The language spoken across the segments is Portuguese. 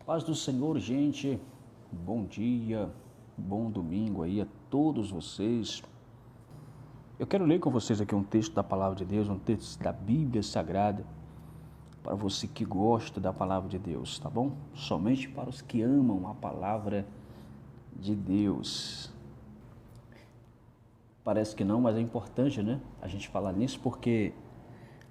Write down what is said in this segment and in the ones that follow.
Paz do Senhor, gente. Bom dia, bom domingo aí a todos vocês. Eu quero ler com vocês aqui um texto da Palavra de Deus, um texto da Bíblia Sagrada, para você que gosta da Palavra de Deus, tá bom? Somente para os que amam a Palavra de Deus. Parece que não, mas é importante, né? A gente falar nisso porque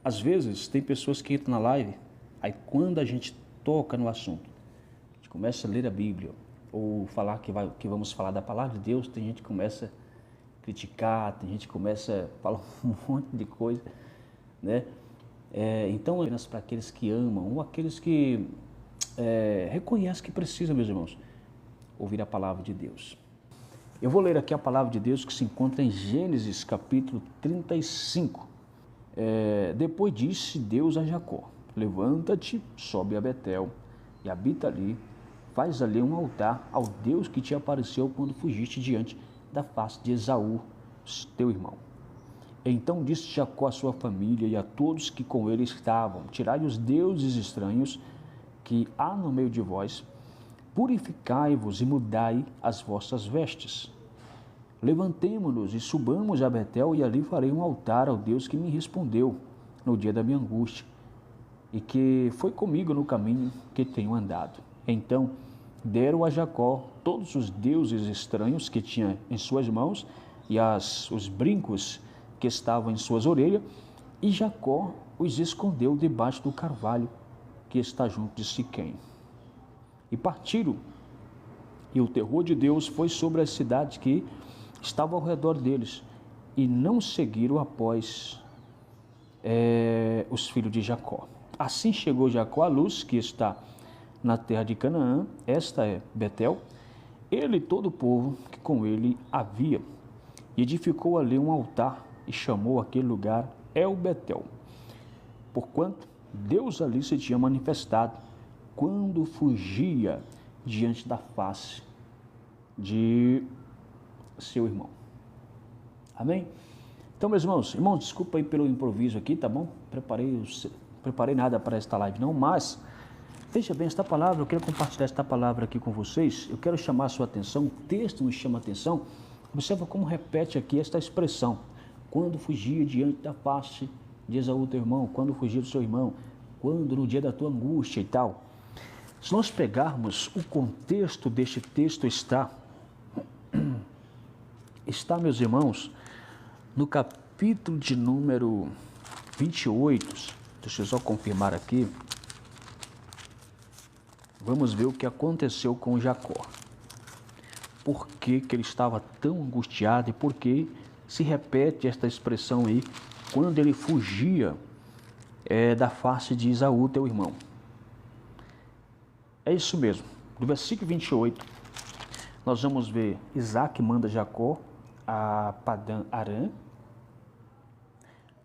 às vezes tem pessoas que entram na live, aí quando a gente toca no assunto, a gente começa a ler a Bíblia, ou falar que vamos falar da Palavra de Deus, tem gente que começa a criticar, tem gente que começa a falar um monte de coisa, né? Então, apenas para aqueles que amam, ou aqueles que reconhecem que precisam, meus irmãos, ouvir a Palavra de Deus. Eu vou ler aqui a Palavra de Deus que se encontra em Gênesis capítulo 35. Depois disse Deus a Jacó: levanta-te, sobe a Betel e habita ali, faz ali um altar ao Deus que te apareceu quando fugiste diante da face de Esaú, teu irmão. Então disse Jacó à sua família e a todos que com ele estavam: tirai os deuses estranhos que há no meio de vós, purificai-vos e mudai as vossas vestes. Levantemo-nos e subamos a Betel, e ali farei um altar ao Deus que me respondeu no dia da minha angústia, e que foi comigo no caminho que tenho andado. Então deram a Jacó todos os deuses estranhos que tinha em suas mãos, e os brincos que estavam em suas orelhas, e Jacó os escondeu debaixo do carvalho que está junto de Siquém. E partiram, e o terror de Deus foi sobre as cidades que estavam ao redor deles, e não seguiram após os filhos de Jacó. Assim chegou Jacó à luz que está na terra de Canaã, esta é Betel, ele e todo o povo que com ele havia, e edificou ali um altar, e chamou aquele lugar El Betel, porquanto Deus ali se tinha manifestado quando fugia diante da face de seu irmão. Amém? Então, meus irmãos, desculpa aí pelo improviso aqui, tá bom? Preparei nada para esta live não, mas veja bem esta palavra, eu quero compartilhar esta palavra aqui com vocês. Eu quero chamar a sua atenção, o texto nos chama a atenção. Observa como repete aqui esta expressão: quando fugia diante da face de Esaú teu irmão, quando fugia do seu irmão, quando no dia da tua angústia e tal. Se nós pegarmos o contexto deste texto, está, meus irmãos, no capítulo de número 28, deixa eu só confirmar aqui. Vamos ver o que aconteceu com Jacó. Por que ele estava tão angustiado e por que se repete esta expressão aí, quando ele fugia da face de Esaú, teu irmão. É isso mesmo. No versículo 28, nós vamos ver Isaac manda Jacó a Padã Arã.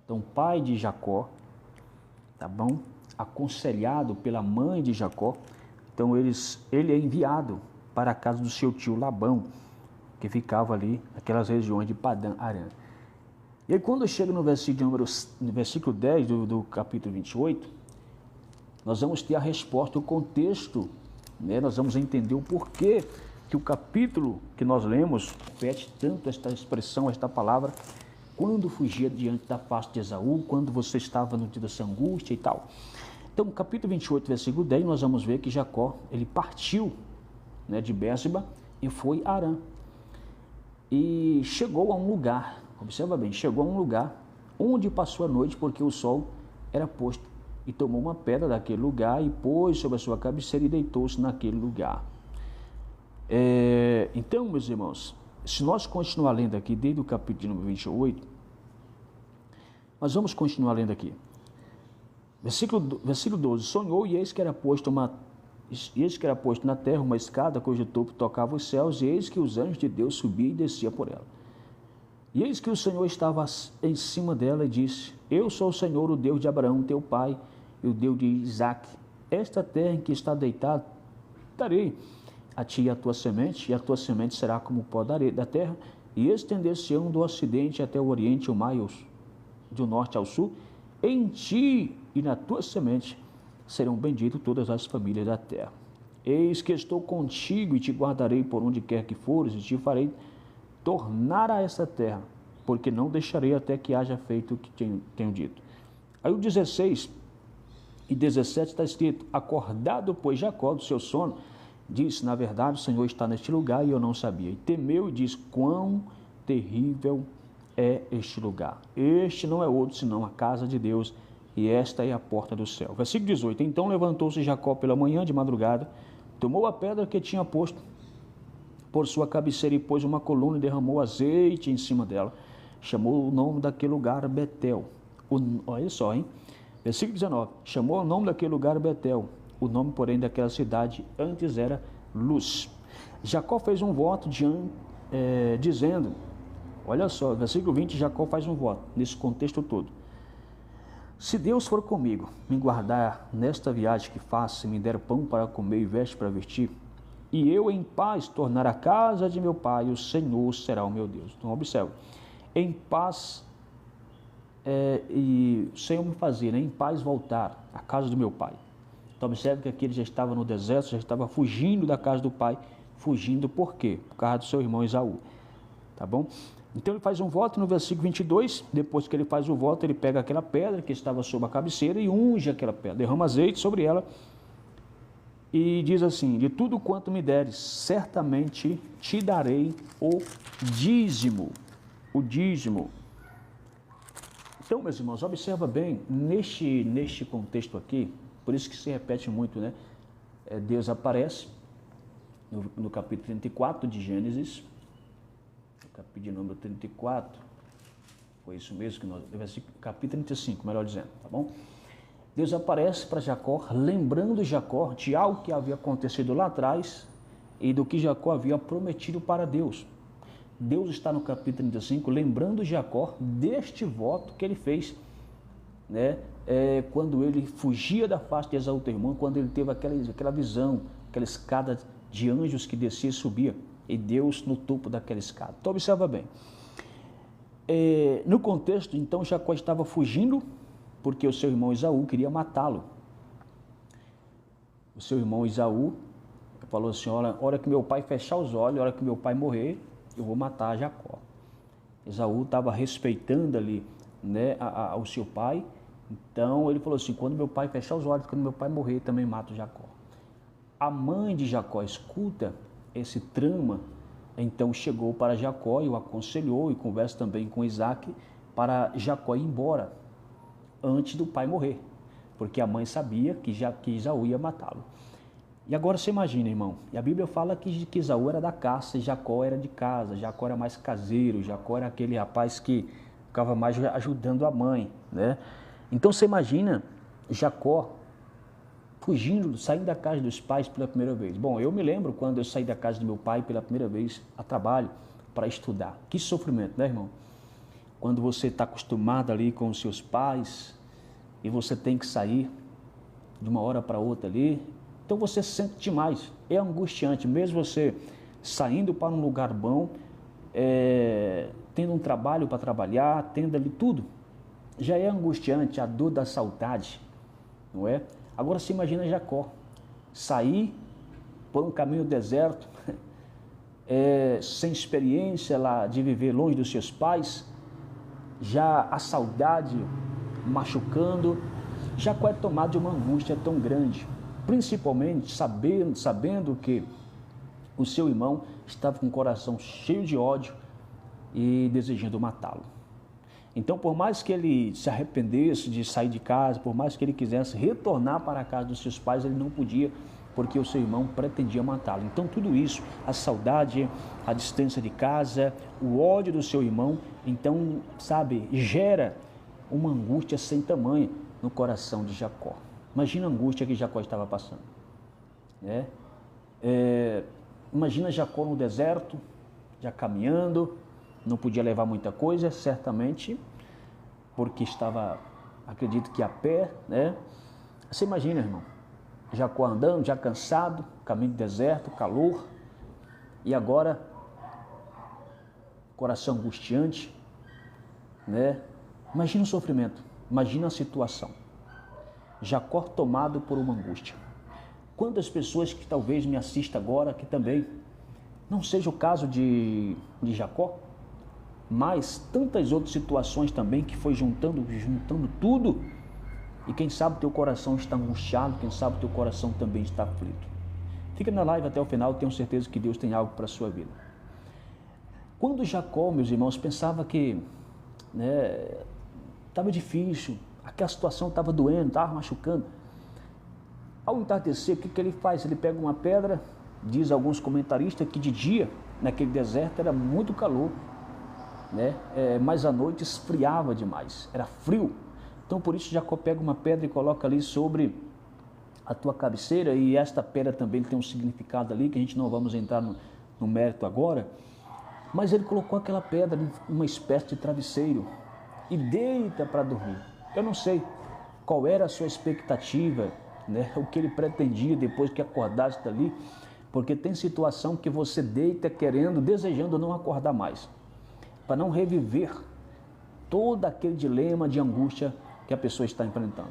Então, pai de Jacó, tá bom? Aconselhado pela mãe de Jacó. Então, ele é enviado para a casa do seu tio Labão, que ficava ali naquelas regiões de Padã Arã. E aí, quando chega no versículo 10 do capítulo 28, nós vamos ter a resposta, o contexto, né? Nós vamos entender o porquê que o capítulo que nós lemos repete tanto esta expressão, esta palavra, quando fugia diante da face de Esaú, quando você estava no dia dessa angústia e tal. Então, no capítulo 28, versículo 10, nós vamos ver que Jacó, ele partiu, né, de Bérseba e foi a Arã. E chegou a um lugar, observa bem, chegou a um lugar onde passou a noite, porque o sol era posto, e tomou uma pedra daquele lugar e pôs sobre a sua cabeceira e deitou-se naquele lugar. Então, meus irmãos, se nós continuar lendo aqui, desde o capítulo número 28, nós vamos continuar lendo aqui. Versículo 12, sonhou e eis que era posto na terra uma escada cujo topo tocava os céus, e eis que os anjos de Deus subiam e desciam por ela. E eis que o Senhor estava em cima dela e disse: eu sou o Senhor, o Deus de Abraão, teu pai, e o Deus de Isaque. Esta terra em que está deitado, darei a ti e a tua semente, e a tua semente será como o pó da terra, e estender-se-ão do ocidente até o oriente, o mar, do norte ao sul. Em ti e na tua semente serão benditas todas as famílias da terra. Eis que estou contigo e te guardarei por onde quer que fores, e te farei tornar a esta terra, porque não deixarei até que haja feito o que tenho dito. Aí o 16 e 17 está escrito: acordado, pois, Jacó do seu sono, disse: na verdade, o Senhor está neste lugar e eu não sabia. E temeu e disse: quão terrível é este lugar. Este não é outro senão a casa de Deus, e esta é a porta do céu. Versículo 18. Então levantou-se Jacó pela manhã de madrugada, tomou a pedra que tinha posto por sua cabeceira e pôs uma coluna e derramou azeite em cima dela. Chamou o nome daquele lugar Betel. Olha só, hein? Versículo 19. Chamou o nome daquele lugar Betel. O nome, porém, daquela cidade antes era Luz. Jacó fez um voto dizendo, olha só, versículo 20, Jacó faz um voto, nesse contexto todo. Se Deus for comigo, me guardar nesta viagem que faço, me der pão para comer e veste para vestir, e eu em paz tornar a casa de meu pai, o Senhor será o meu Deus. Então observe, em paz, e o Senhor me fazer, né, em paz voltar à casa do meu pai. Então observe que aqui ele já estava no deserto, já estava fugindo da casa do pai. Fugindo por quê? Por causa do seu irmão Esaú. Tá bom? Então ele faz um voto no versículo 22, depois que ele faz o voto, ele pega aquela pedra que estava sobre a cabeceira e unge aquela pedra, derrama azeite sobre ela e diz assim: de tudo quanto me deres, certamente te darei o dízimo. O dízimo. Então, meus irmãos, observa bem, neste contexto aqui, por isso que se repete muito, né? Deus aparece no capítulo 34 de Gênesis, capítulo de número 34, foi isso mesmo que nós, capítulo 35, melhor dizendo, tá bom? Deus aparece para Jacó, lembrando Jacó de algo que havia acontecido lá atrás e do que Jacó havia prometido para Deus. Deus está no capítulo 35 lembrando Jacó deste voto que ele fez, né? Quando ele fugia da face de Esaú, teu irmão, quando ele teve aquela visão, aquela escada de anjos que descia e subia, e Deus no topo daquela escada. Então observa bem, no contexto, então Jacó estava fugindo porque o seu irmão Esaú queria matá-lo. O seu irmão Esaú falou assim: olha, hora que meu pai fechar os olhos, hora que meu pai morrer, eu vou matar Jacó. Esaú estava respeitando ali, né, o seu pai. Então ele falou assim: quando meu pai fechar os olhos, quando meu pai morrer, também mato Jacó. A mãe de Jacó escuta esse trama, então chegou para Jacó e o aconselhou, e conversa também com Isaac, para Jacó ir embora antes do pai morrer, porque a mãe sabia que Esaú ia matá-lo. E agora você imagina, irmão, e a Bíblia fala que Esaú era da caça e Jacó era de casa, Jacó era mais caseiro, Jacó era aquele rapaz que ficava mais ajudando a mãe, né? Então você imagina Jacó fugindo, saindo da casa dos pais pela primeira vez. Bom, eu me lembro quando eu saí da casa do meu pai pela primeira vez a trabalho para estudar. Que sofrimento, né, irmão? Quando você está acostumado ali com os seus pais e você tem que sair de uma hora para outra ali, então você sente demais, é angustiante, mesmo você saindo para um lugar bom, tendo um trabalho para trabalhar, tendo ali tudo, já é angustiante, a dor da saudade, não é? Agora se imagina Jacó, sair por um caminho deserto, sem experiência lá de viver longe dos seus pais, já a saudade machucando, Jacó é tomado de uma angústia tão grande, principalmente sabendo que o seu irmão estava com o coração cheio de ódio e desejando matá-lo. Então, por mais que ele se arrependesse de sair de casa, por mais que ele quisesse retornar para a casa dos seus pais, ele não podia, porque o seu irmão pretendia matá-lo. Então, tudo isso, a saudade, a distância de casa, o ódio do seu irmão, então, sabe, gera uma angústia sem tamanho no coração de Jacó. Imagina a angústia que Jacó estava passando, né? Imagina Jacó no deserto, já caminhando, não podia levar muita coisa, certamente, porque estava, acredito que a pé, né? Você imagina, irmão, Jacó andando, já cansado, caminho do deserto, calor, e agora, coração angustiante, né? Imagina o sofrimento, imagina a situação. Jacó tomado por uma angústia. Quantas pessoas que talvez me assistam agora, que também não seja o caso de Jacó, mas tantas outras situações também que foi juntando tudo, e quem sabe teu coração está angustiado, quem sabe teu coração também está aflito. Fica na live até o final, tenho certeza que Deus tem algo para a sua vida. Quando Jacó, meus irmãos, pensava que estava difícil, aquela situação estava doendo, estava machucando, ao entardecer, o que ele faz? Ele pega uma pedra, diz alguns comentaristas que de dia, naquele deserto, era muito calor, mas à noite esfriava demais, era frio. Então por isso Jacó pega uma pedra e coloca ali sobre a tua cabeceira, e esta pedra também tem um significado ali, que a gente não vamos entrar no mérito agora, mas ele colocou aquela pedra em uma espécie de travesseiro e deita para dormir. Eu não sei qual era a sua expectativa, o que ele pretendia depois que acordasse dali, porque tem situação que você deita querendo, desejando não acordar mais, para não reviver todo aquele dilema de angústia que a pessoa está enfrentando.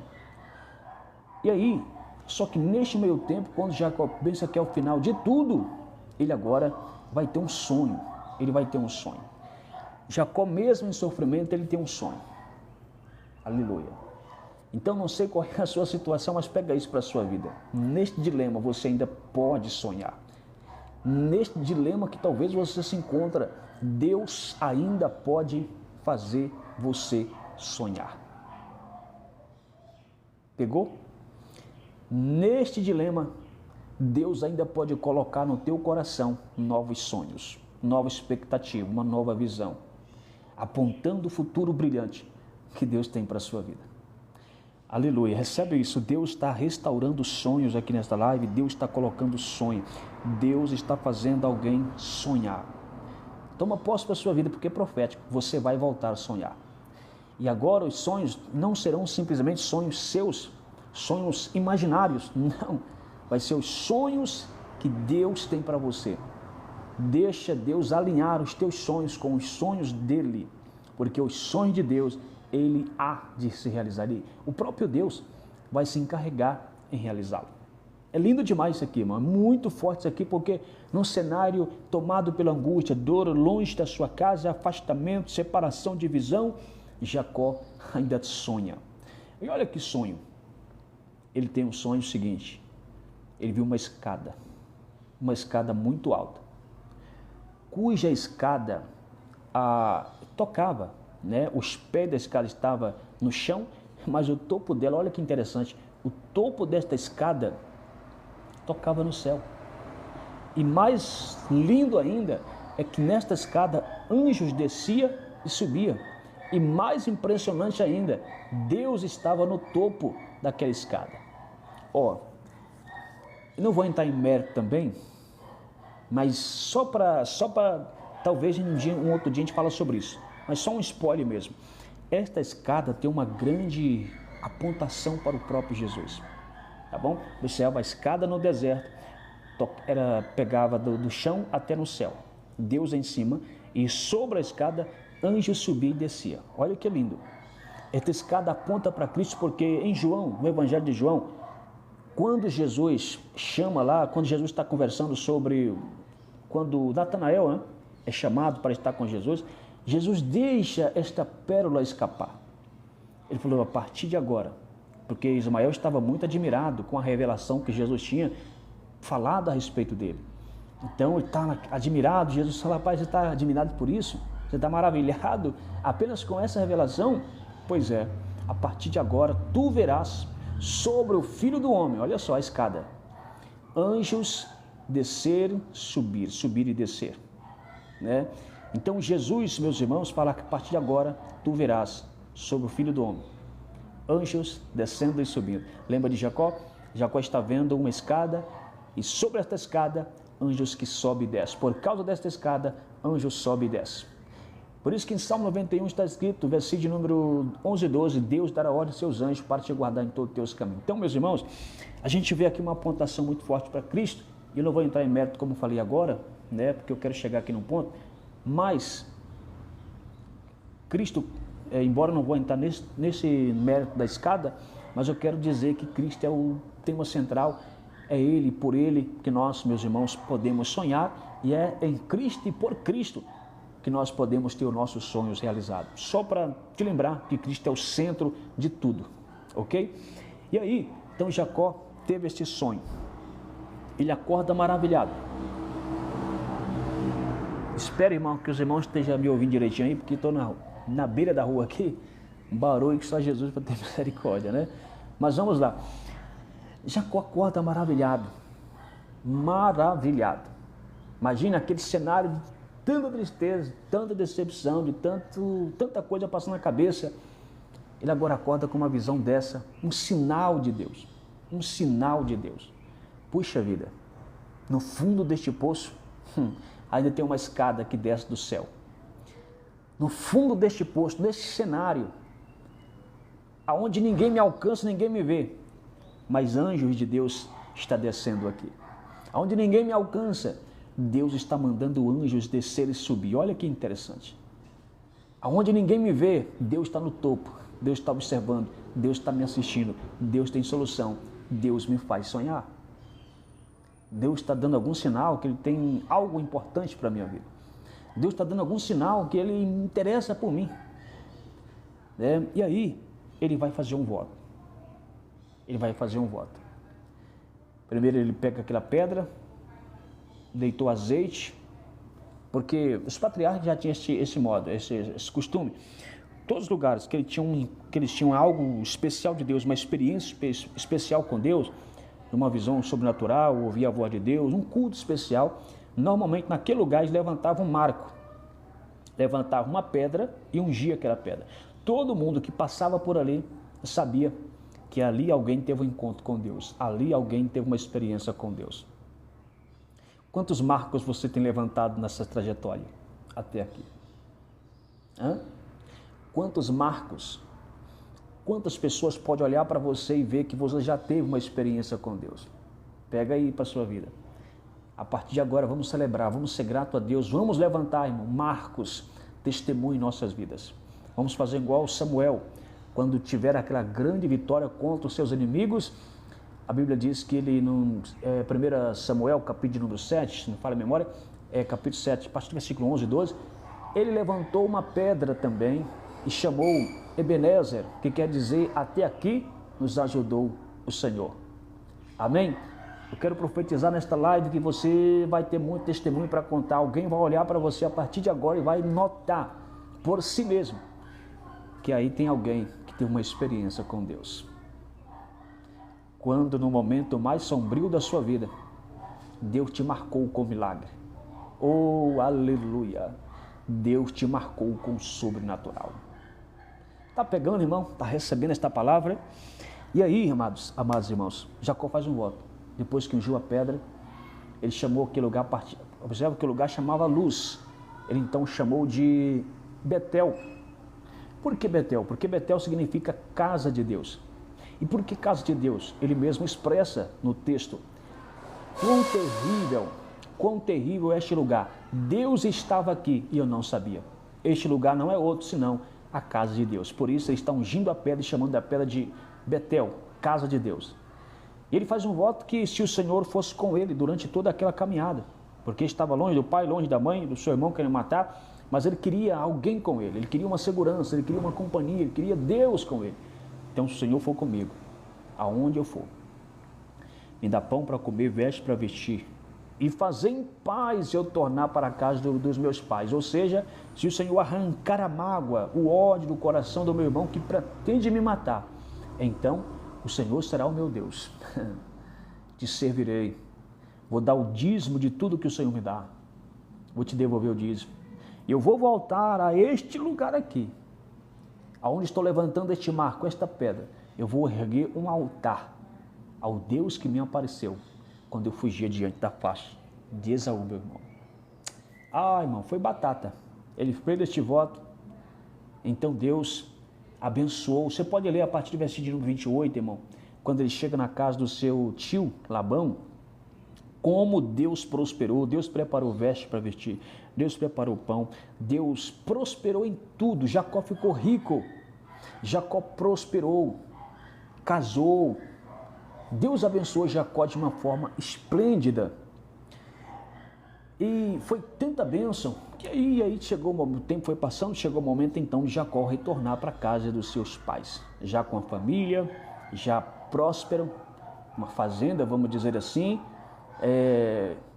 E aí, só que neste meio tempo, quando Jacó pensa que é o final de tudo, ele agora vai ter um sonho, Jacó, mesmo em sofrimento, ele tem um sonho. Aleluia. Então, não sei qual é a sua situação, mas pega isso para a sua vida. Neste dilema, você ainda pode sonhar. Neste dilema que talvez você se encontra, Deus ainda pode fazer você sonhar. Pegou? Neste dilema, Deus ainda pode colocar no teu coração novos sonhos, nova expectativa, uma nova visão, apontando o futuro brilhante que Deus tem para a sua vida. Aleluia, recebe isso. Deus está restaurando sonhos aqui nesta live, Deus está colocando sonho, Deus está fazendo alguém sonhar. Toma posse para a sua vida, porque é profético, você vai voltar a sonhar. E agora os sonhos não serão simplesmente sonhos seus, sonhos imaginários, não, vai ser os sonhos que Deus tem para você. Deixa Deus alinhar os teus sonhos com os sonhos dele, porque os sonhos de Deus, ele há de se realizar. O próprio Deus vai se encarregar em realizá-lo. É lindo demais isso aqui, irmão. É muito forte isso aqui, porque num cenário tomado pela angústia, dor, longe da sua casa, afastamento, separação, divisão, Jacó ainda sonha. E olha que sonho. Ele tem um sonho seguinte. Ele viu uma escada muito alta, cuja escada tocava, os pés da escada estavam no chão, mas o topo dela, olha que interessante, o topo desta escada tocava no céu. E mais lindo ainda é que nesta escada anjos desciam e subiam. E mais impressionante ainda, Deus estava no topo daquela escada. Eu não vou entrar em mérito também, mas só para talvez um outro dia a gente fala sobre isso, mas só um spoiler mesmo. Esta escada tem uma grande apontação para o próprio Jesus, tá bom? Do céu, a escada no deserto pegava do chão até no céu, Deus em cima, e sobre a escada anjos subia e descia. Olha que lindo. Esta escada aponta para Cristo, porque em João, no Evangelho de João, quando Jesus chama lá, quando Jesus está conversando quando Natanael é chamado para estar com Jesus, Jesus deixa esta pérola escapar. Ele falou, a partir de agora, porque Ismael estava muito admirado com a revelação que Jesus tinha falado a respeito dele. Então ele está admirado, Jesus fala, rapaz, você está admirado por isso? Você está maravilhado apenas com essa revelação? Pois é, a partir de agora tu verás sobre o Filho do Homem, olha só a escada, anjos descer, subir e descer, Então Jesus, meus irmãos, fala que a partir de agora tu verás sobre o Filho do Homem, anjos descendo e subindo. Lembra de Jacó? Jacó está vendo uma escada e sobre esta escada anjos que sobem e descem. Por causa desta escada, anjos sobem e descem. Por isso que em Salmo 91 está escrito, versículo número 11 e 12, Deus dará ordem aos seus anjos para te guardar em todos os teus caminhos. Então, meus irmãos, a gente vê aqui uma apontação muito forte para Cristo, e eu não vou entrar em mérito como falei agora, porque eu quero chegar aqui num ponto, mas Cristo, embora eu não vou entrar nesse mérito da escada, mas eu quero dizer que Cristo é o tema central É Ele, por Ele, que nós, meus irmãos, podemos sonhar, e é em Cristo e por Cristo que nós podemos ter os nossos sonhos realizados. Só para te lembrar que Cristo é o centro de tudo, ok? E aí, então Jacó teve este sonho. Ele acorda maravilhado. Espero, irmão, que os irmãos estejam me ouvindo direitinho aí, porque estou na beira da rua aqui, um barulho que só Jesus para ter misericórdia, né? Mas vamos lá. Jacó acorda maravilhado. Maravilhado. Imagina aquele cenário de tanta tristeza, tanta decepção, de tanta coisa passando na cabeça. Ele agora acorda com uma visão dessa, um sinal de Deus. Um sinal de Deus. Puxa vida, no fundo deste poço, ainda tem uma escada que desce do céu. No fundo deste poço, neste cenário, aonde ninguém me alcança, ninguém me vê, mas anjos de Deus está descendo aqui. Aonde ninguém me alcança, Deus está mandando anjos descer e subir. Olha que interessante. Aonde ninguém me vê, Deus está no topo. Deus está observando. Deus está me assistindo. Deus tem solução. Deus me faz sonhar. Deus está dando algum sinal que Ele tem algo importante para a minha vida. Deus está dando algum sinal que Ele interessa por mim. E aí, Ele vai fazer um voto. Ele vai fazer um voto. Primeiro ele pega aquela pedra, deitou azeite, porque os patriarcas já tinham esse modo, esse costume. Todos os lugares que eles tinham algo especial de Deus, uma experiência especial com Deus, uma visão sobrenatural, ouvir a voz de Deus, um culto especial, normalmente naquele lugar eles levantavam um marco, levantavam uma pedra e ungia aquela pedra. Todo mundo que passava por ali sabia que ali alguém teve um encontro com Deus, ali alguém teve uma experiência com Deus. Quantos marcos você tem levantado nessa trajetória até aqui? Quantos marcos? Quantas pessoas podem olhar para você e ver que você já teve uma experiência com Deus? Pega aí para a sua vida. A partir de agora vamos celebrar, vamos ser grato a Deus, vamos levantar, irmão, marcos, testemunho em nossas vidas. Vamos fazer igual Samuel, quando tiver aquela grande vitória contra os seus inimigos. A Bíblia diz que ele, no 1 Samuel, capítulo número 7, se não falha a memória, capítulo 7, a partir do versículo 11 e 12, ele levantou uma pedra também e chamou Ebenezer, que quer dizer, até aqui nos ajudou o Senhor. Amém? Eu quero profetizar nesta live que você vai ter muito testemunho para contar. Alguém vai olhar para você a partir de agora e vai notar por si mesmo que aí tem alguém que teve uma experiência com Deus. Quando no momento mais sombrio da sua vida, Deus te marcou com milagre. Oh, aleluia! Deus te marcou com o sobrenatural. Está pegando, irmão? Está recebendo esta palavra? E aí, amados irmãos, Jacó faz um voto. Depois que ungiu a pedra, ele chamou aquele lugar, observa que o lugar chamava Luz. Ele então chamou de Betel. Por que Betel? Porque Betel significa casa de Deus. E por que casa de Deus? Ele mesmo expressa no texto. Quão terrível é este lugar. Deus estava aqui e eu não sabia. Este lugar não é outro senão a casa de Deus. Por isso ele está ungindo a pedra e chamando a pedra de Betel, casa de Deus. E ele faz um voto que se o Senhor fosse com ele durante toda aquela caminhada, porque estava longe do pai, longe da mãe, do seu irmão querendo matar, mas ele queria alguém com ele, ele queria uma segurança, ele queria uma companhia, ele queria Deus com ele. Então, se o Senhor for comigo, aonde eu for, me dá pão para comer, veste para vestir, e fazer em paz eu tornar para a casa dos meus pais. Ou seja, se o Senhor arrancar a mágoa, o ódio do coração do meu irmão que pretende me matar, então o Senhor será o meu Deus. Te servirei, vou dar o dízimo de tudo que o Senhor me dá, vou te devolver o dízimo. E eu vou voltar a este lugar aqui, aonde estou levantando este marco, esta pedra. Eu vou erguer um altar ao Deus que me apareceu quando eu fugia diante da face de Esaú, meu irmão. Irmão, foi batata. Ele fez este voto, então Deus abençoou. Você pode ler a partir do versículo 28, irmão, quando ele chega na casa do seu tio Labão, como Deus prosperou. Deus preparou veste para vestir, Deus preparou pão, Deus prosperou em tudo. Jacó ficou rico, Jacó prosperou, casou, Deus abençoou Jacó de uma forma esplêndida. E foi tanta bênção que aí chegou o tempo, foi passando, chegou o momento então de Jacó retornar para a casa dos seus pais, já com a família, já próspero, uma fazenda, vamos dizer assim,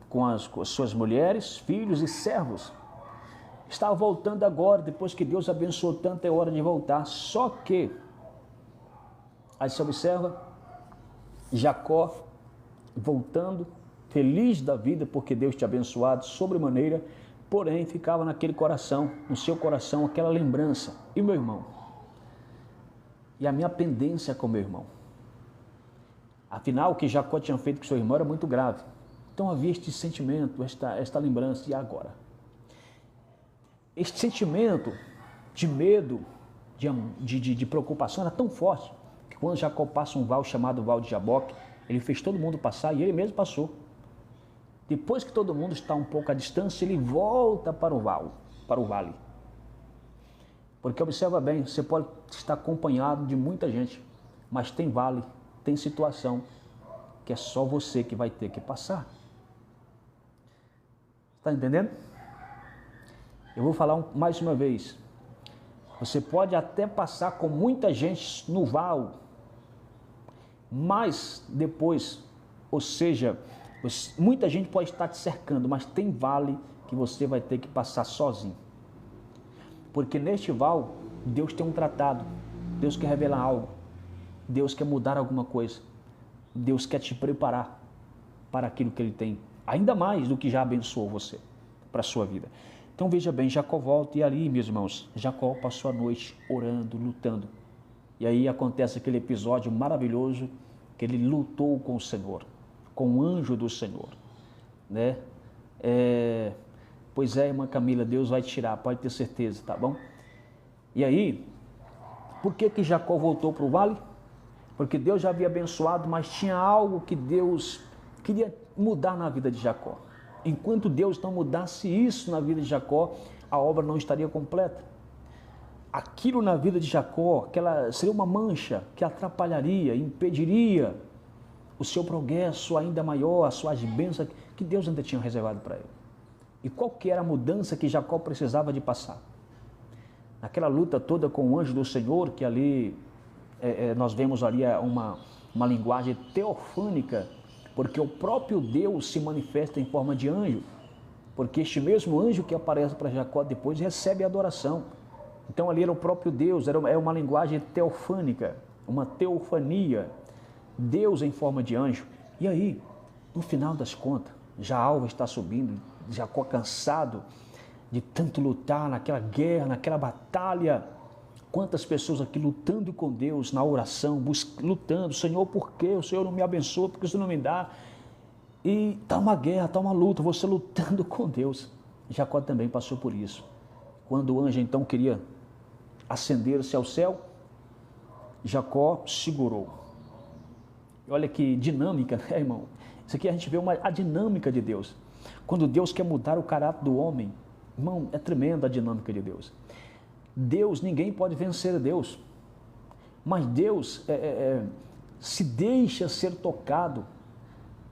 com as suas mulheres, filhos e servos. Estava voltando agora, depois que Deus abençoou tanto, é hora de voltar. Só que, aí você observa, Jacó voltando, feliz da vida, porque Deus te abençoado sobremaneira, porém ficava naquele coração, no seu coração, aquela lembrança. E meu irmão? E a minha pendência com meu irmão? Afinal, o que Jacó tinha feito com seu irmão era muito grave. Então havia este sentimento, esta lembrança. E agora? Este sentimento de medo, de preocupação era tão forte, que quando Jacó passa um vale chamado Vale de Jaboque, ele fez todo mundo passar e ele mesmo passou. Depois que todo mundo está um pouco à distância, ele volta para o vale. Porque observa bem, você pode estar acompanhado de muita gente, mas tem vale, tem situação que é só você que vai ter que passar. Está entendendo? Eu vou falar mais uma vez. Você pode até passar com muita gente no vale, mas depois, ou seja, muita gente pode estar te cercando, mas tem vale que você vai ter que passar sozinho. Porque neste vale, Deus tem um tratado, Deus quer revelar algo, Deus quer mudar alguma coisa, Deus quer te preparar para aquilo que Ele tem, ainda mais do que já abençoou você, para a sua vida. Então veja bem, Jacó volta e ali, meus irmãos, Jacó passou a noite orando, lutando. E aí acontece aquele episódio maravilhoso que ele lutou com o Senhor, com o anjo do Senhor, né? Pois é, irmã Camila, Deus vai tirar, pode ter certeza, tá bom? E aí, por que Jacó voltou para o vale? Porque Deus já havia abençoado, mas tinha algo que Deus queria mudar na vida de Jacó. Enquanto Deus não mudasse isso na vida de Jacó, a obra não estaria completa. Aquilo na vida de Jacó, seria uma mancha que atrapalharia, impediria o seu progresso ainda maior, as suas bênçãos que Deus ainda tinha reservado para ele. E qual que era a mudança que Jacó precisava de passar? Naquela luta toda com o anjo do Senhor, que ali nós vemos ali uma linguagem teofânica, porque o próprio Deus se manifesta em forma de anjo, porque este mesmo anjo que aparece para Jacó depois recebe a adoração. Então ali era o próprio Deus, era uma linguagem teofânica, uma teofania, Deus em forma de anjo. E aí, no final das contas, já a alva está subindo, Jacó cansado de tanto lutar naquela guerra, naquela batalha. Quantas pessoas aqui lutando com Deus na oração, lutando, Senhor, por quê? O Senhor não me abençoa, porque o Senhor não me dá? E está uma guerra, está uma luta, você lutando com Deus. Jacó também passou por isso. Quando o anjo então queria ascender-se ao céu, Jacó segurou. E olha que dinâmica, né, irmão? Isso aqui a gente vê a dinâmica de Deus. Quando Deus quer mudar o caráter do homem, irmão, é tremenda a dinâmica de Deus. Deus, ninguém pode vencer Deus, mas Deus se deixa ser tocado.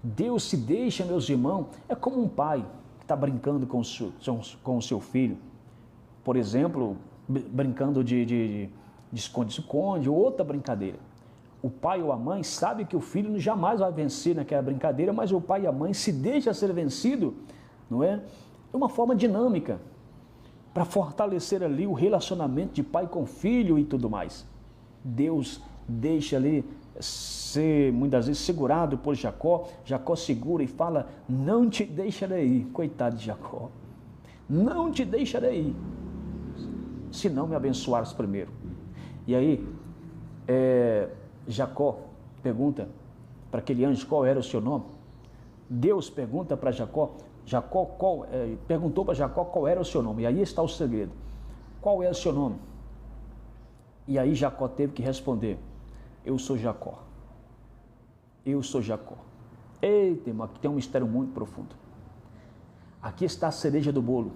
Deus se deixa, meus irmãos, é como um pai que está brincando com o seu filho, por exemplo, brincando de esconde-esconde, ou outra brincadeira. O pai ou a mãe sabe que o filho jamais vai vencer naquela brincadeira, mas o pai e a mãe se deixam ser vencido, não é? É uma forma dinâmica, para fortalecer ali o relacionamento de pai com filho e tudo mais. Deus deixa ali ser, muitas vezes, segurado por Jacó. Jacó segura e fala, não te deixarei, coitado de Jacó, não te deixarei, se não me abençoares primeiro. E aí, Jacó pergunta para aquele anjo qual era o seu nome. Deus pergunta para Jacó, perguntou para Jacó qual era o seu nome. E aí está o segredo. Qual é o seu nome? E aí Jacó teve que responder, eu sou Jacó. Eu sou Jacó. Eita, irmão, aqui tem um mistério muito profundo. Aqui está a cereja do bolo.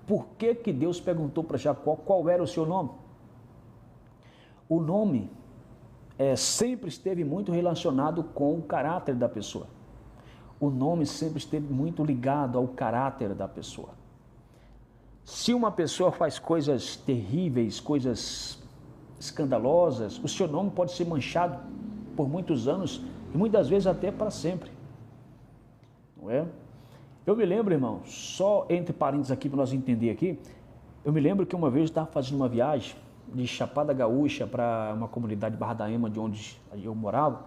Por que Deus perguntou para Jacó qual era o seu nome? O nome sempre esteve muito relacionado com o caráter da pessoa. O nome sempre esteve muito ligado ao caráter da pessoa. Se uma pessoa faz coisas terríveis, coisas escandalosas, o seu nome pode ser manchado por muitos anos e muitas vezes até para sempre. Não é? Eu me lembro, irmão, só entre parênteses aqui para nós entender aqui, eu me lembro que uma vez eu estava fazendo uma viagem de Chapada Gaúcha para uma comunidade de Barra da Ema, de onde eu morava,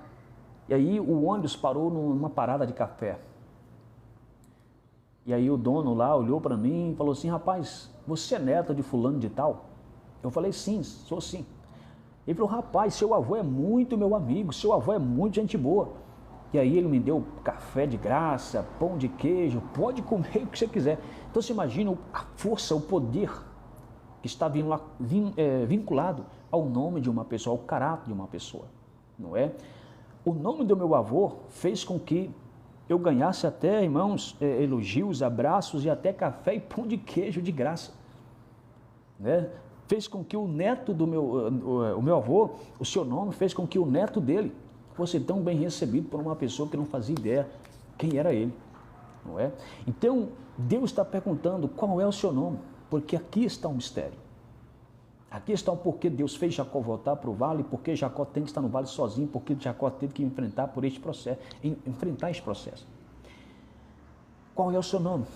e aí o ônibus parou numa parada de café. E aí o dono lá olhou para mim e falou assim: rapaz, você é neto de fulano de tal? Eu falei: sim, sou sim. Ele falou: rapaz, seu avô é muito meu amigo, seu avô é muito gente boa. E aí ele me deu café de graça, pão de queijo, pode comer o que você quiser. Então você imagina a força, o poder que está vinculado ao nome de uma pessoa, ao caráter de uma pessoa, não é? O nome do meu avô fez com que eu ganhasse até, irmãos, elogios, abraços e até café e pão de queijo de graça, né? Fez com que o neto do o meu avô, o seu nome fez com que o neto dele fosse tão bem recebido por uma pessoa que não fazia ideia quem era ele, não é? Então, Deus está perguntando qual é o seu nome, porque aqui está um mistério. Aqui está o porquê Deus fez Jacó voltar para o vale, porque Jacó tem que estar no vale sozinho, porque Jacó teve que enfrentar esse processo. Qual é o seu nome?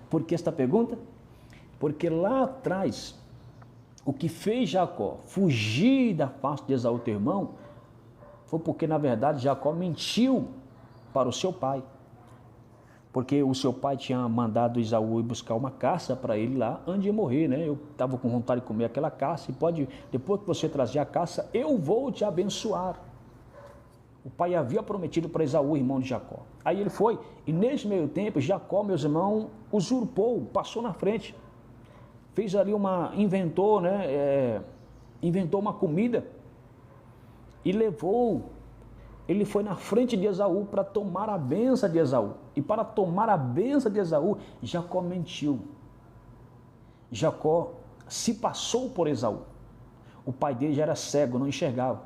Por que esta pergunta? Porque lá atrás, o que fez Jacó fugir da face de Esaú, teu irmão, foi porque, na verdade, Jacó mentiu para o seu pai. Porque o seu pai tinha mandado Esaú ir buscar uma caça para ele lá antes de morrer, né? Eu estava com vontade de comer aquela caça e depois que você trazer a caça, eu vou te abençoar. O pai havia prometido para Esaú, irmão de Jacó. Aí ele foi, e nesse meio tempo, Jacó, meus irmãos, usurpou, passou na frente. Fez ali inventou uma comida e levou. Ele foi na frente de Esaú para tomar a bênção de Esaú. E para tomar a bênção de Esaú, Jacó mentiu. Jacó se passou por Esaú. O pai dele já era cego, não enxergava.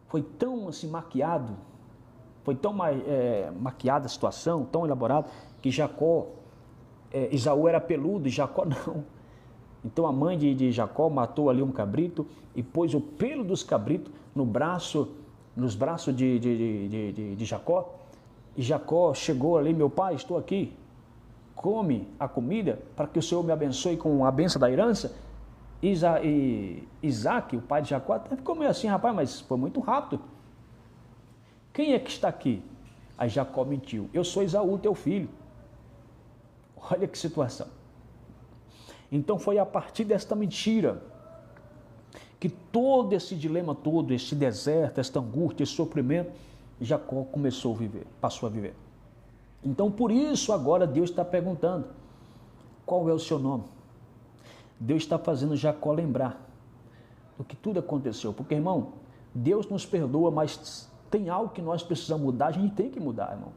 Foi tão assim maquiado, foi tão maquiada a situação, tão elaborada, que Esaú era peludo e Jacó não. Então a mãe de Jacó matou ali um cabrito e pôs o pelo dos cabritos nos braços de Jacó. E Jacó chegou ali: meu pai, estou aqui, come a comida para que o Senhor me abençoe com a bênção da herança. Isaac, o pai de Jacó, até ficou meio assim: rapaz, mas foi muito rápido. Quem é que está aqui? Aí Jacó mentiu: eu sou Esaú, teu filho. Olha que situação. Então foi a partir desta mentira que todo esse dilema todo, esse deserto, esta angústia, esse sofrimento, Jacó começou a viver, passou a viver. Então por isso agora Deus está perguntando: qual é o seu nome? Deus está fazendo Jacó lembrar do que tudo aconteceu. Porque, irmão, Deus nos perdoa, mas tem algo que nós precisamos mudar, a gente tem que mudar, irmão.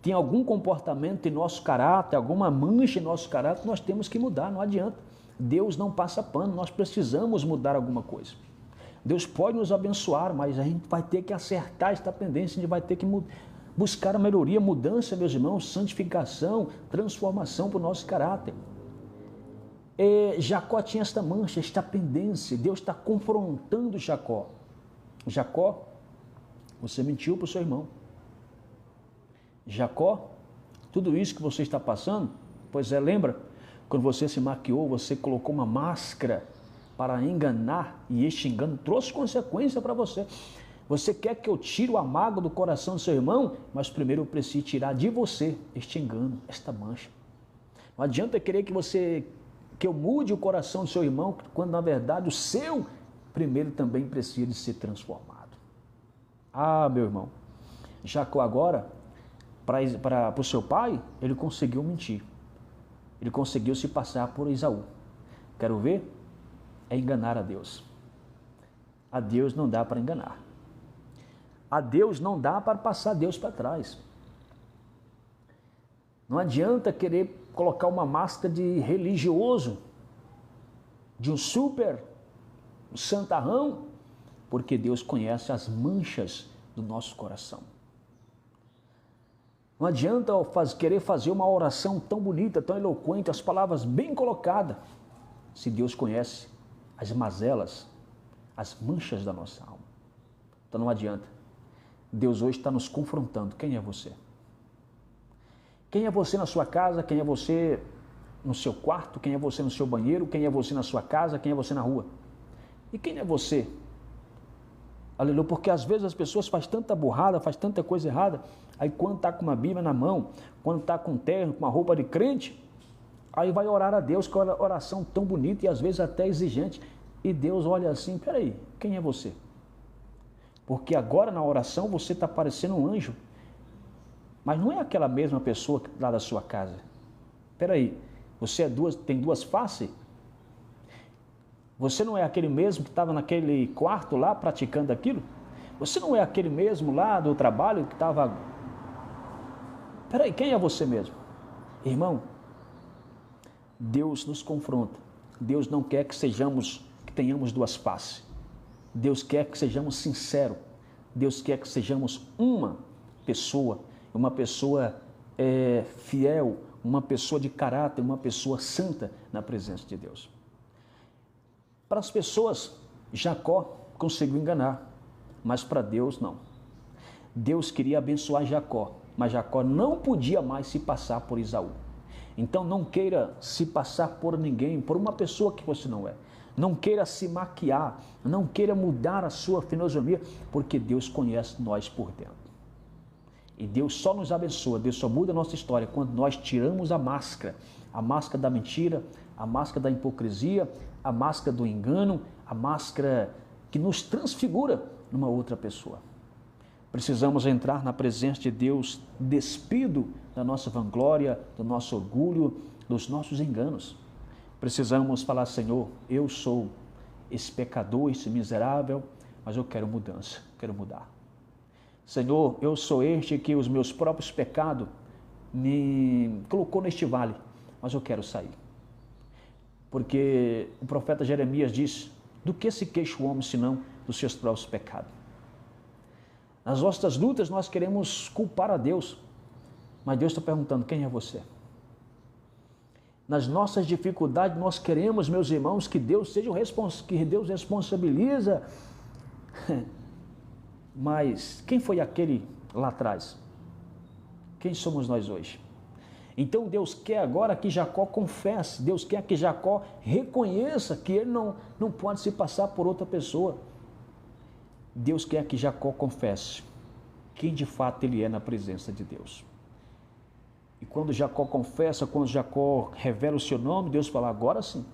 Tem algum comportamento em nosso caráter, alguma mancha em nosso caráter, nós temos que mudar, não adianta. Deus não passa pano, nós precisamos mudar alguma coisa. Deus pode nos abençoar, mas a gente vai ter que acertar esta pendência, a gente vai ter que buscar a melhoria, mudança, meus irmãos, santificação, transformação para o nosso caráter. Jacó tinha esta mancha, esta pendência. Deus está confrontando Jacó. Jacó, você mentiu para o seu irmão. Jacó, tudo isso que você está passando, pois lembra? Quando você se maquiou, você colocou uma máscara para enganar, e este engano trouxe consequência para você. Você quer que eu tire o amargo do coração do seu irmão, mas primeiro eu preciso tirar de você este engano, esta mancha. Não adianta querer que eu mude o coração do seu irmão, quando na verdade o seu primeiro também precisa de ser transformado. Ah, meu irmão, Jacó agora, para o seu pai, ele conseguiu mentir. Ele conseguiu se passar por Esaú. Quero ver? É enganar a Deus. A Deus não dá para enganar. A Deus não dá para passar Deus para trás. Não adianta querer colocar uma máscara de religioso, de um super santarrão, Porque Deus conhece as manchas do nosso coração. Não adianta querer fazer uma oração tão bonita, tão eloquente, as palavras bem colocadas, se Deus conhece as mazelas, as manchas da nossa alma. Então não adianta. Deus hoje está nos confrontando. Quem é você? Quem é você na sua casa? Quem é você no seu quarto? Quem é você no seu banheiro? Quem é você na sua casa? Quem é você na rua? E quem é você? Aleluia, porque às vezes as pessoas fazem tanta burrada, fazem tanta coisa errada, aí quando está com uma Bíblia na mão, quando está com um terno, com uma roupa de crente, aí vai orar a Deus, com a oração tão bonita e às vezes até exigente, e Deus olha assim, peraí, quem é você? Porque agora na oração você está parecendo um anjo, mas não é aquela mesma pessoa lá da sua casa. Peraí, você tem duas faces? Você não é aquele mesmo que estava naquele quarto lá praticando aquilo? Você não é aquele mesmo lá do trabalho que estava... Peraí, quem é você mesmo? Irmão, Deus nos confronta. Deus não quer que tenhamos duas faces. Deus quer que sejamos sinceros. Deus quer que sejamos uma pessoa fiel, uma pessoa de caráter, uma pessoa santa na presença de Deus. Para as pessoas, Jacó conseguiu enganar, mas para Deus não. Deus queria abençoar Jacó, mas Jacó não podia mais se passar por Esaú. Então não queira se passar por ninguém, por uma pessoa que você não é. Não queira se maquiar, não queira mudar a sua fisionomia, porque Deus conhece nós por dentro. E Deus só nos abençoa, Deus só muda a nossa história quando nós tiramos a máscara da mentira, a máscara da hipocrisia, a máscara do engano, a máscara que nos transfigura numa outra pessoa. Precisamos entrar na presença de Deus despido da nossa vanglória, do nosso orgulho, dos nossos enganos. Precisamos falar, Senhor, eu sou esse pecador, esse miserável, mas eu quero mudança, quero mudar. Senhor, eu sou este que os meus próprios pecados me colocou neste vale, mas eu quero sair. Porque o profeta Jeremias diz, do que se queixa o homem senão dos seus próprios pecados? Nas nossas lutas nós queremos culpar a Deus, mas Deus está perguntando, quem é você? Nas nossas dificuldades nós queremos, meus irmãos, que Deus seja que Deus responsabiliza. Mas quem foi aquele lá atrás? Quem somos nós hoje? Então Deus quer agora que Jacó confesse, Deus quer que Jacó reconheça que ele não pode se passar por outra pessoa. Deus quer que Jacó confesse quem de fato ele é na presença de Deus. E quando Jacó confessa, quando Jacó revela o seu nome, Deus fala, agora sim.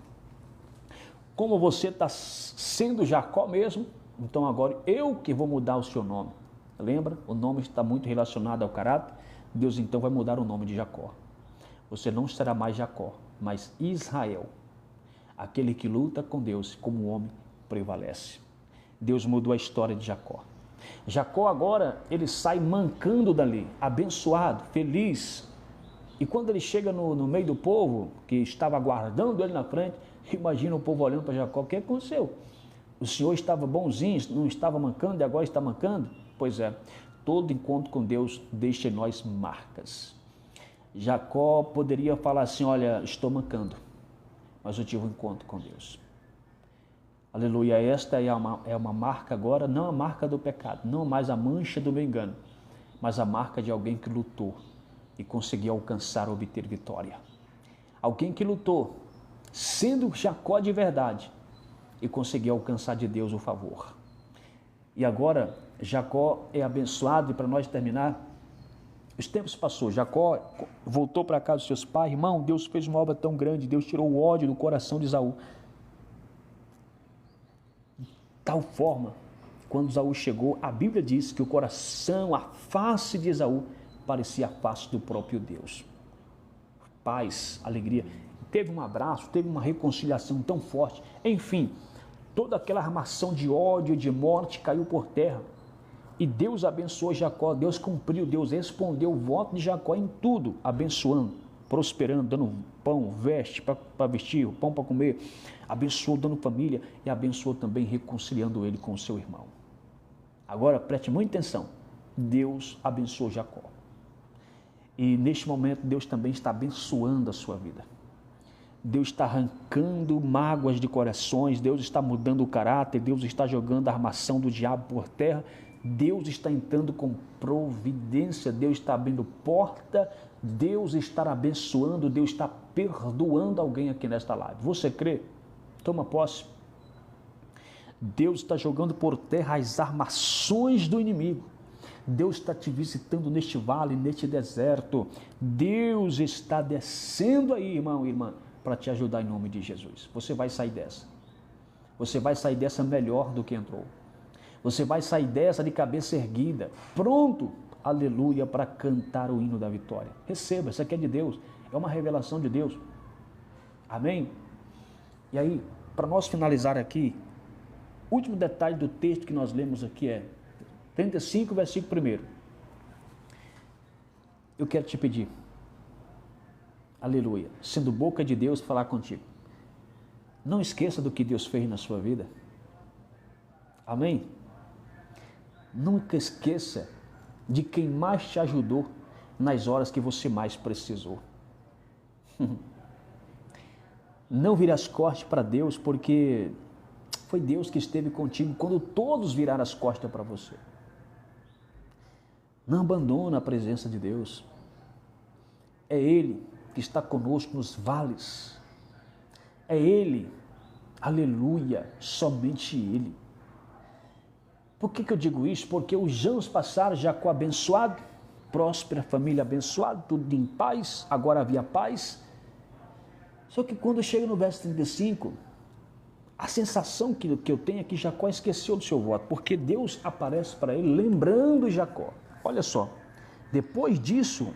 Como você está sendo Jacó mesmo, então agora eu que vou mudar o seu nome. Lembra? O nome está muito relacionado ao caráter. Deus então vai mudar o nome de Jacó. Você não será mais Jacó, mas Israel. Aquele que luta com Deus como homem prevalece. Deus mudou a história de Jacó. Jacó agora, ele sai mancando dali, abençoado, feliz. E quando ele chega no meio do povo, que estava aguardando ele na frente, imagina o povo olhando para Jacó, o que aconteceu? O Senhor estava bonzinho, não estava mancando e agora está mancando? Pois é, todo encontro com Deus deixa em nós marcas. Jacó poderia falar assim, olha, estou mancando, mas eu tive um encontro com Deus. Aleluia, esta é uma marca agora, não a marca do pecado, não mais a mancha do meu engano, mas a marca de alguém que lutou e conseguiu alcançar, obter vitória. Alguém que lutou, sendo Jacó de verdade, e conseguiu alcançar de Deus o favor. E agora, Jacó é abençoado, e para nós terminar, os tempos passou, Jacó voltou para a casa dos seus pais, irmão, Deus fez uma obra tão grande, Deus tirou o ódio do coração de Esaú. Tal forma, quando Esaú chegou, a Bíblia diz que o coração, a face de Esaú, parecia a face do próprio Deus. Paz, alegria, teve um abraço, teve uma reconciliação tão forte, enfim, toda aquela armação de ódio, de morte caiu por terra. E Deus abençoou Jacó, Deus cumpriu, Deus respondeu o voto de Jacó em tudo, abençoando, prosperando, dando pão, veste para vestir, pão para comer, abençoou dando família e abençoou também reconciliando ele com o seu irmão. Agora preste muita atenção, Deus abençoou Jacó. E neste momento Deus também está abençoando a sua vida. Deus está arrancando mágoas de corações, Deus está mudando o caráter, Deus está jogando a armação do diabo por terra, Deus está entrando com providência, Deus está abrindo porta, Deus está abençoando, Deus está perdoando alguém aqui nesta live. Você crê? Toma posse. Deus está jogando por terra as armações do inimigo. Deus está te visitando neste vale, neste deserto. Deus está descendo aí, irmão e irmã, para te ajudar em nome de Jesus. Você vai sair dessa. Você vai sair dessa melhor do que entrou. Você vai sair dessa de cabeça erguida, pronto, aleluia, para cantar o hino da vitória. Receba, isso aqui é de Deus, é uma revelação de Deus. Amém? E aí, para nós finalizar aqui, o último detalhe do texto que nós lemos aqui é 35, versículo 1. Eu quero te pedir, aleluia, sendo boca de Deus falar contigo, não esqueça do que Deus fez na sua vida. Amém? Nunca esqueça de quem mais te ajudou nas horas que você mais precisou. Não vire as costas para Deus, porque foi Deus que esteve contigo quando todos viraram as costas para você. Não abandona a presença de Deus. É Ele que está conosco nos vales. É Ele, aleluia, somente Ele. Por que eu digo isso? Porque os anos passaram, Jacó abençoado, próspera, família abençoada, tudo em paz, agora havia paz. Só que quando chega no verso 35, a sensação que eu tenho é que Jacó esqueceu do seu voto, porque Deus aparece para ele lembrando Jacó. Olha só, depois disso,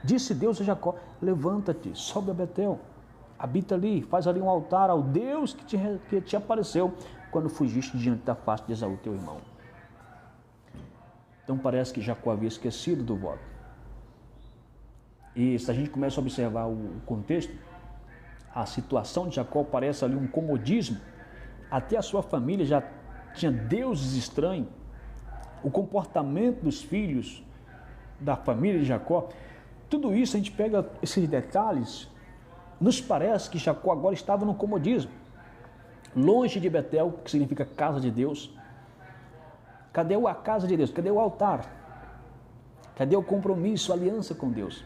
disse Deus a Jacó, levanta-te, sobe a Betel, habita ali, faz ali um altar ao Deus que te apareceu quando fugiste diante da face de Esaú, teu irmão. Então parece que Jacó havia esquecido do voto. E se a gente começa a observar o contexto, a situação de Jacó parece ali um comodismo. Até a sua família já tinha deuses estranhos. O comportamento dos filhos da família de Jacó, tudo isso a gente pega esses detalhes, nos parece que Jacó agora estava no comodismo. Longe de Betel, que significa casa de Deus. Cadê a casa de Deus? Cadê o altar? Cadê o compromisso, a aliança com Deus?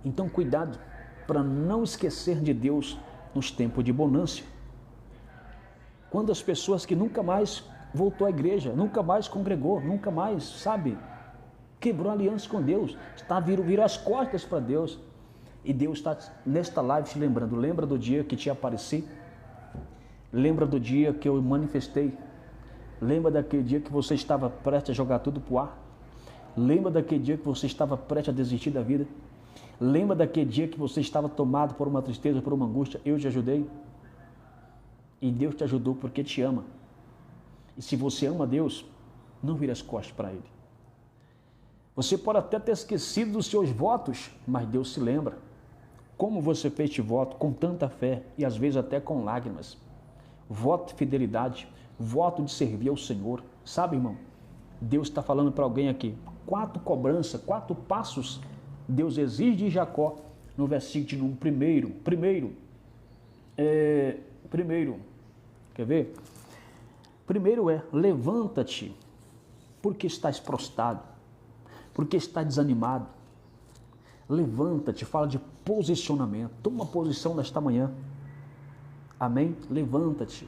Então cuidado para não esquecer de Deus nos tempos de bonança. Quando as pessoas que nunca mais voltou à igreja, nunca mais congregou, nunca mais, sabe, quebrou a aliança com Deus, virou as costas para Deus. E Deus está nesta live te lembrando, lembra do dia que te apareci? Lembra do dia que eu manifestei? Lembra daquele dia que você estava prestes a jogar tudo para o ar? Lembra daquele dia que você estava prestes a desistir da vida? Lembra daquele dia que você estava tomado por uma tristeza, por uma angústia? Eu te ajudei. E Deus te ajudou porque te ama. E se você ama Deus, não vire as costas para Ele. Você pode até ter esquecido dos seus votos, mas Deus se lembra. Como você fez este voto com tanta fé e às vezes até com lágrimas. Voto de fidelidade, voto de servir ao Senhor. Sabe, irmão, Deus está falando para alguém aqui. 4 cobranças, 4 passos Deus exige de Jacó no versículo 1. Primeiro, quer ver? Primeiro é, levanta-te, porque estás prostrado, porque estás desanimado. Levanta-te, fala de posicionamento, toma uma posição nesta manhã. Amém? Levanta-te.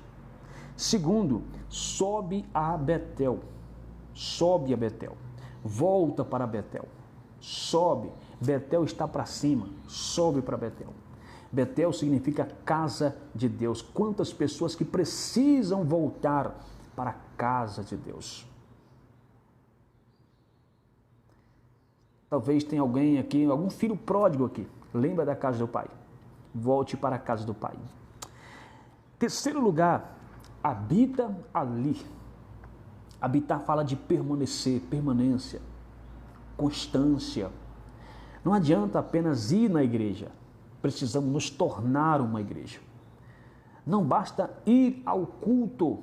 Segundo, sobe a Betel. Sobe a Betel. Volta para Betel. Sobe. Betel está para cima. Sobe para Betel. Betel significa casa de Deus. Quantas pessoas que precisam voltar para a casa de Deus. Talvez tenha alguém aqui, algum filho pródigo aqui. Lembra da casa do pai. Volte para a casa do pai. Terceiro lugar, habita ali. Habitar fala de permanecer, permanência, constância. Não adianta apenas ir na igreja, precisamos nos tornar uma igreja. Não basta ir ao culto,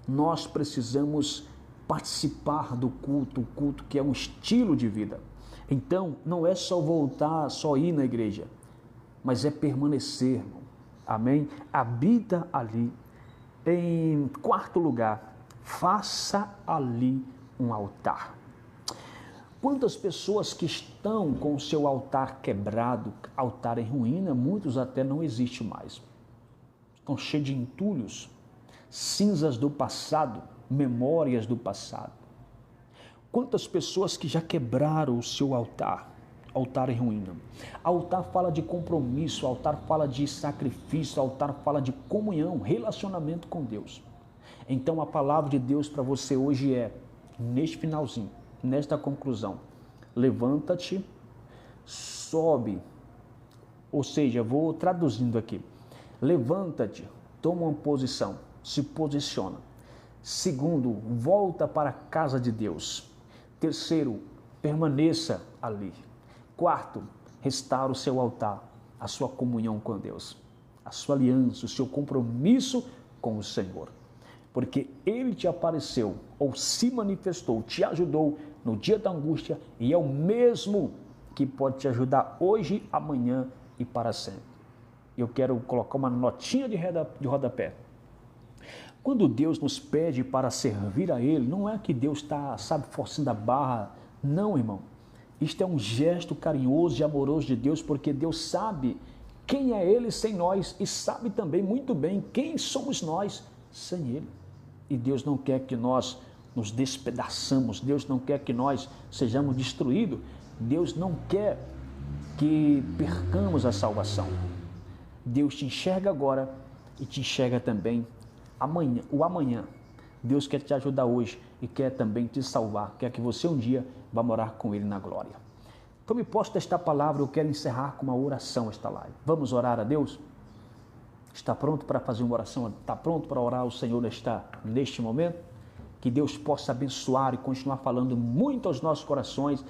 nós precisamos participar do culto, o culto que é um estilo de vida. Então, não é só voltar, só ir na igreja, mas é permanecer, irmão. Amém? Habita ali. Em quarto lugar, faça ali um altar. Quantas pessoas que estão com o seu altar quebrado, altar em ruína, muitos até não existem mais. Estão cheios de entulhos, cinzas do passado, memórias do passado. Quantas pessoas que já quebraram o seu altar, altar em ruína. Altar fala de compromisso, altar fala de sacrifício, altar fala de comunhão, relacionamento com Deus. Então a palavra de Deus para você hoje é, neste finalzinho, nesta conclusão, levanta-te, sobe, ou seja, vou traduzindo aqui, levanta-te, toma uma posição, se posiciona. Segundo, volta para a casa de Deus. Terceiro, permaneça ali. Quarto, restaura o seu altar, a sua comunhão com Deus, a sua aliança, o seu compromisso com o Senhor. Porque Ele te apareceu ou se manifestou, te ajudou no dia da angústia e é o mesmo que pode te ajudar hoje, amanhã e para sempre. Eu quero colocar uma notinha de rodapé. Quando Deus nos pede para servir a Ele, não é que Deus está, forçando a barra. Não, irmão. Isto é um gesto carinhoso e amoroso de Deus, porque Deus sabe quem é Ele sem nós e sabe também muito bem quem somos nós sem Ele. E Deus não quer que nós nos despedaçamos, Deus não quer que nós sejamos destruídos, Deus não quer que percamos a salvação. Deus te enxerga agora e te enxerga também amanhã, o amanhã. Deus quer te ajudar hoje e quer também te salvar, quer que você um dia vá morar com Ele na glória. Tome posse desta palavra, eu quero encerrar com uma oração esta live. Vamos orar a Deus? Está pronto para fazer uma oração? Está pronto para orar ao Senhor neste momento? Que Deus possa abençoar e continuar falando muito aos nossos corações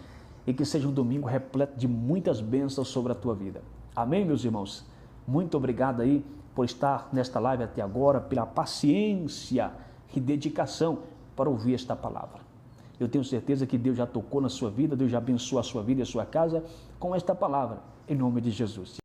e que seja um domingo repleto de muitas bênçãos sobre a tua vida. Amém, meus irmãos? Muito obrigado aí por estar nesta live até agora, pela paciência e dedicação para ouvir esta palavra. Eu tenho certeza que Deus já tocou na sua vida, Deus já abençoou a sua vida e a sua casa com esta palavra, em nome de Jesus.